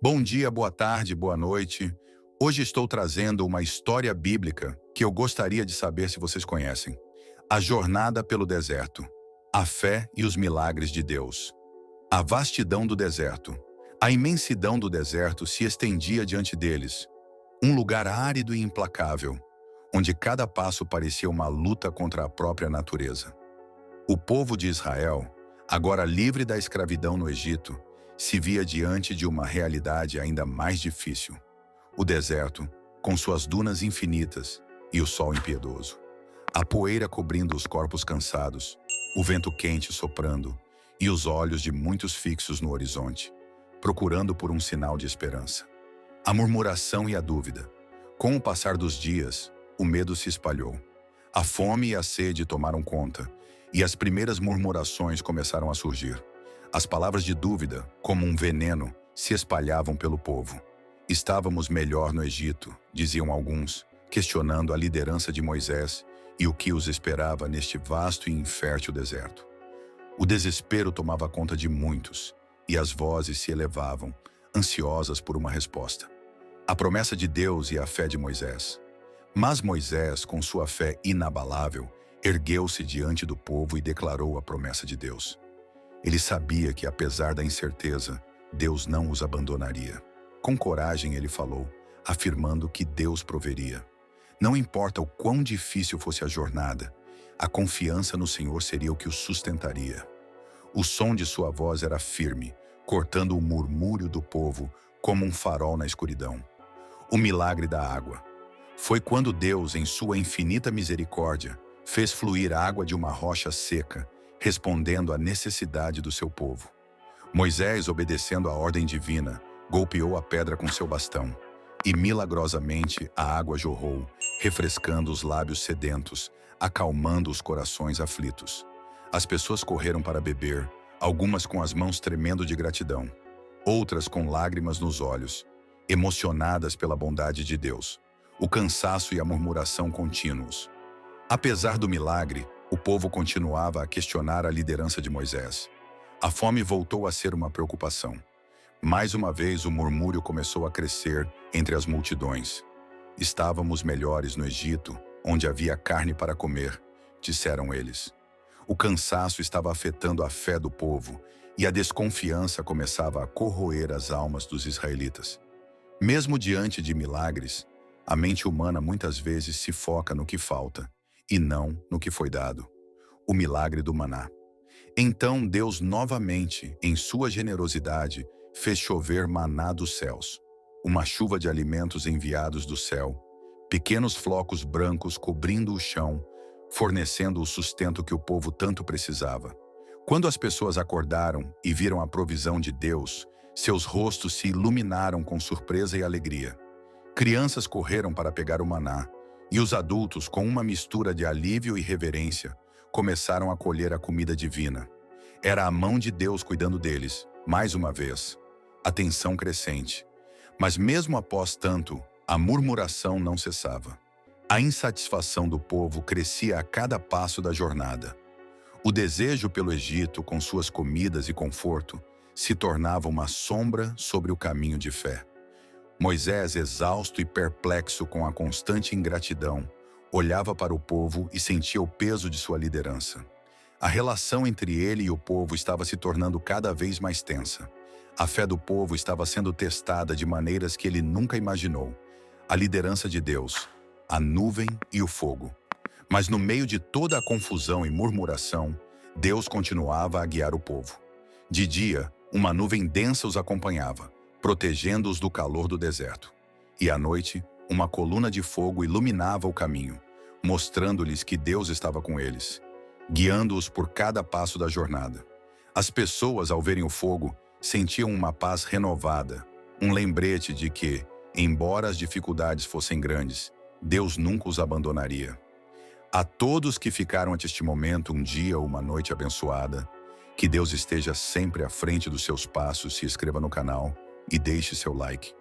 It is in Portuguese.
Bom dia, boa tarde, boa noite. Hoje estou trazendo uma história bíblica que eu gostaria de saber se vocês conhecem. A jornada pelo deserto. A fé e os milagres de Deus. A vastidão do deserto. A imensidão do deserto se estendia diante deles. Um lugar árido e implacável, onde cada passo parecia uma luta contra a própria natureza. O povo de Israel, agora livre da escravidão no Egito, se via diante de uma realidade ainda mais difícil. O deserto, com suas dunas infinitas e o sol impiedoso. A poeira cobrindo os corpos cansados, o vento quente soprando e os olhos de muitos fixos no horizonte, procurando por um sinal de esperança. A murmuração e a dúvida. Com o passar dos dias, o medo se espalhou. A fome e a sede tomaram conta, e as primeiras murmurações começaram a surgir. As palavras de dúvida, como um veneno, se espalhavam pelo povo. Estávamos melhor no Egito, diziam alguns, questionando a liderança de Moisés e o que os esperava neste vasto e infértil deserto. O desespero tomava conta de muitos, e as vozes se elevavam, ansiosas por uma resposta. A promessa de Deus e a fé de Moisés. Mas Moisés, com sua fé inabalável, ergueu-se diante do povo e declarou a promessa de Deus. Ele sabia que, apesar da incerteza, Deus não os abandonaria. Com coragem ele falou, afirmando que Deus proveria. Não importa o quão difícil fosse a jornada, a confiança no Senhor seria o que os sustentaria. O som de sua voz era firme, cortando o murmúrio do povo como um farol na escuridão. O milagre da água. Foi quando Deus, em sua infinita misericórdia, fez fluir água de uma rocha seca, respondendo à necessidade do seu povo. Moisés, obedecendo à ordem divina, golpeou a pedra com seu bastão, e milagrosamente a água jorrou, refrescando os lábios sedentos, acalmando os corações aflitos. As pessoas correram para beber, algumas com as mãos tremendo de gratidão, outras com lágrimas nos olhos, emocionadas pela bondade de Deus, o cansaço e a murmuração contínuos. Apesar do milagre, o povo continuava a questionar a liderança de Moisés. A fome voltou a ser uma preocupação. Mais uma vez, o murmúrio começou a crescer entre as multidões. Estávamos melhores no Egito, onde havia carne para comer, disseram eles. O cansaço estava afetando a fé do povo e a desconfiança começava a corroer as almas dos israelitas. Mesmo diante de milagres, a mente humana muitas vezes se foca no que falta e não no que foi dado. O milagre do maná. Então Deus novamente, em sua generosidade, fez chover maná dos céus, uma chuva de alimentos enviados do céu, pequenos flocos brancos cobrindo o chão, fornecendo o sustento que o povo tanto precisava. Quando as pessoas acordaram e viram a provisão de Deus, seus rostos se iluminaram com surpresa e alegria. Crianças correram para pegar o maná, e os adultos, com uma mistura de alívio e reverência, começaram a colher a comida divina. Era a mão de Deus cuidando deles, mais uma vez. A tensão crescente. Mas mesmo após tanto, a murmuração não cessava. A insatisfação do povo crescia a cada passo da jornada. O desejo pelo Egito, com suas comidas e conforto, se tornava uma sombra sobre o caminho de fé. Moisés, exausto e perplexo com a constante ingratidão, olhava para o povo e sentia o peso de sua liderança. A relação entre ele e o povo estava se tornando cada vez mais tensa. A fé do povo estava sendo testada de maneiras que ele nunca imaginou. A liderança de Deus, a nuvem e o fogo. Mas no meio de toda a confusão e murmuração, Deus continuava a guiar o povo. De dia, uma nuvem densa os acompanhava, protegendo-os do calor do deserto. E à noite, uma coluna de fogo iluminava o caminho, mostrando-lhes que Deus estava com eles, guiando-os por cada passo da jornada. As pessoas, ao verem o fogo, sentiam uma paz renovada, um lembrete de que, embora as dificuldades fossem grandes, Deus nunca os abandonaria. A todos que ficaram até este momento, um dia ou uma noite abençoada, que Deus esteja sempre à frente dos seus passos. Se inscreva no canal e deixe seu like.